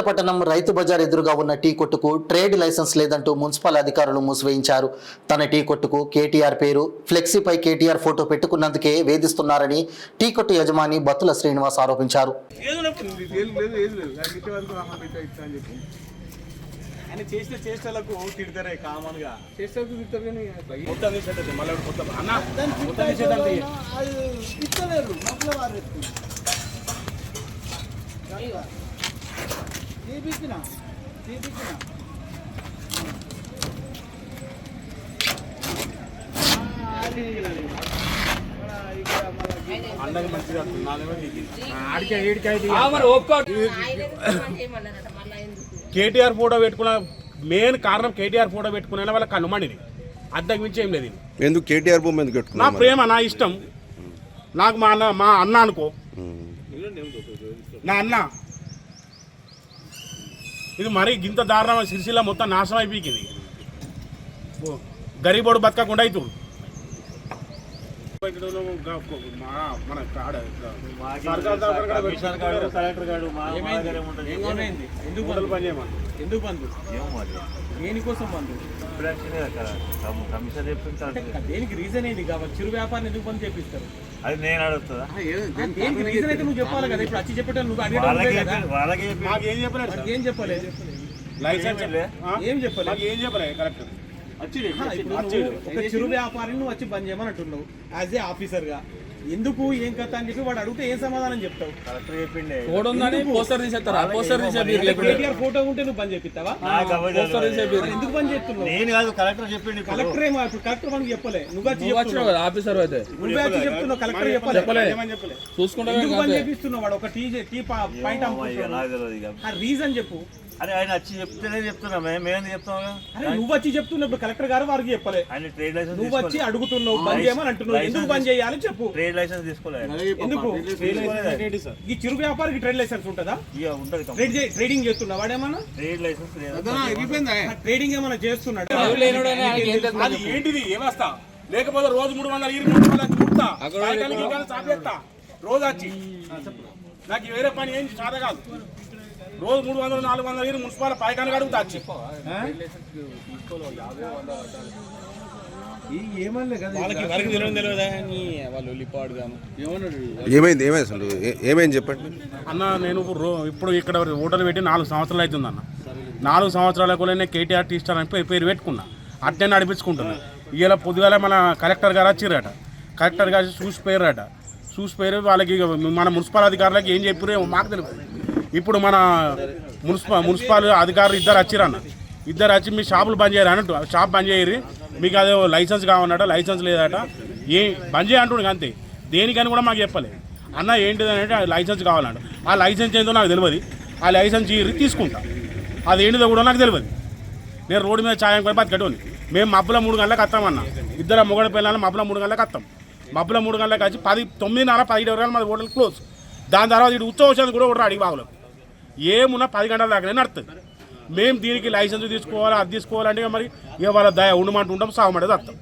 పట్టణం రైతు బజార్ ఎదురుగా ఉన్న టీ కొట్టుకు ట్రేడ్ లైసెన్స్ లేదంటూ మున్సిపల్ అధికారులు మూసివేయించారు. తన టీ కొట్టుకు కేటీఆర్ పేరు, ఫ్లెక్సీపై కేటీఆర్ ఫోటో పెట్టుకున్నందుకే వేధిస్తున్నారని టీ కొట్టు యజమాని బత్తుల శ్రీనివాస్ ఆరోపించారు. చేష్టలకు తిడతారే కామన్ గా అన్నది మంచిగా కేటీఆర్ ఫోటో పెట్టుకున్న మెయిన్ కారణం కేటీఆర్ ఫోటో పెట్టుకునే వాళ్ళకి అనుమానిది, అద్దకు మించి ఏం లేదు. ఎందుకు కేటీఆర్ బొమ్మ ఎందుకు పెట్టుకున్నా? నా ప్రేమ, నా ఇష్టం, నాకు మా అన్న అనుకో, నా అన్న. ఇది మరీ గింత దారుణం. సిరిసిల్ల మొత్తం నాశనం అయిపోయింది. గరీబోడు బతకకుండా అవుతుంది. ఎందుకు బంధు? దేనికోసం బంధు? దేనికి రీజన్ ఏంది? కాబట్టి చిరు వ్యాపారం ఎందుకు బంద్ చేపిస్తారు? అది నేను అడుగుతుందా? దేనికి రీజన్ అయితే నువ్వు చెప్పాలి కదా. ఇప్పుడు వచ్చి చెప్పేటప్పుడు నువ్వు ఏం చెప్పలేదు. ఏం చెప్పలేదు? లైసెన్స్ ఏం చెప్పలేదు. ఏం చెప్పలేదు కరెక్ట్. ఒక చిరు వ్యాపారిని నువ్వు వచ్చి బంద్ చేయమని అంటున్నావు యాజ్ ఏ ఆఫీసర్ గా. ఎందుకు ఏం కథ అని చెప్పి వాడు అడిగితే ఏం సమాధానం చెప్తావు? కేటీఆర్ ఫోటో ఉంటే నువ్వు బంద్ చేపిస్తావా? ఎందుకు బంద్ చేస్తున్నావు? నేను కాదు, కలెక్టర్ చెప్పింది. కలెక్టర్ కలెక్టర్ మనకి చెప్పలే. నువ్వు వచ్చి ఆఫీసర్ అయితే నువ్వే వచ్చి చెప్తున్నావు. కలెక్టర్ చెప్పలే. ఎందుకు బంద్ చేపిస్తున్నావు? వాడు ఒక టీ పాయింట్ రీజన్ చెప్పు. అరే ఆయన వచ్చి చెప్తేనే చెప్తున్నా, మేము చెప్తాం. అరే నువ్వు వచ్చి చెప్తున్నప్పుడు కలెక్టర్ గారు వారికి చెప్పలే. ఆయన ట్రేడ్ లైసెన్స్ నువ్వు వచ్చి అడుగుతున్నావు, బంద్ చేయమని అంటున్నావు. ఎందుకు బంద్ చేయాలి చెప్పు. ట్రేడ్ లైసెన్స్ తీసుకోలేదు. ఎందుకు? ఈ చిరు వ్యాపారికి ట్రేడ్ లైసెన్స్ ఉంటుందా? ట్రేడింగ్ చేస్తున్నా వాడేమన్నా? ట్రేడ్ లైసెన్స్ ట్రేడింగ్ ఏమన్నా చేస్తున్నాడు? అది ఏంటిది వ్యవస్థ? లేకపోతే రోజు 300 రోజు వచ్చి నాకు వేరే పని ఏం సాధ కాదు. రోజు 300-400 మున్సిపల్ పైకాన్ని అడుగుతా వచ్చి. ఏమైంది చెప్పండి అన్న. నేను ఇప్పుడు ఇక్కడ హోటల్ పెట్టి 4 సంవత్సరాలు అవుతుంది అన్న. 4 సంవత్సరాలకు నేను కేటీఆర్ టీ స్టాల్ అని పేరు పెట్టుకున్నా. అట్టే నడిపించుకుంటున్నా. ఇలా పొద్దుగాల మన కలెక్టర్ గారు వచ్చిరట. కలెక్టర్ గారు చూసిపోయారు. వాళ్ళకి మన మున్సిపల్ అధికారులకు ఏం చెప్పారో మాకు తెలుసు. ఇప్పుడు మన మున్సిపల్ అధికారులు ఇద్దరు వచ్చిరన్న. ఇద్దరు వచ్చి మీ షాపులు బంద్ చేయరు అన్నట్టు. షాప్ బంద్ చేయరు, మీకు అదే లైసెన్స్ కావన్నట. లైసెన్స్ లేదట. బంద్ చేయ అంటుండే అంతే. దేనికని కూడా మాకు చెప్పలేదు. అన్న ఏంటిదంటే లైసెన్స్ కావాలంట. ఆ లైసెన్స్ ఏందో నాకు తెలియదు. ఆ లైసెన్స్ తీసుకుంటా. అది ఏంటిదో కూడా నాకు తెలియదు. నేను రోడ్డు మీద ఛాయం కొని బతికట్టుని. మేము మబ్బుల 3 గంటలకు వస్తామన్న. ఇద్దరు మొగడ పిల్లలు మబ్బుల 3 గంటలకు వస్తాం. మబ్బుల 3 గంటలకు వచ్చి 9:30-10 మాది హోటల్ క్లోజ్. దాని తర్వాత ఇటు ఉత్సవం కూడా ఒకటి అడిగి బాగులేదు. ఏమున్నా 10 గంటల దాకానే నడుతుంది. మేము దీనికి లైసెన్స్ తీసుకోవాలి, అది తీసుకోవాలంటే మరి ఇక వాళ్ళ దయ ఉండమంటూ ఉంటాం, సాగమంటే వస్తాం.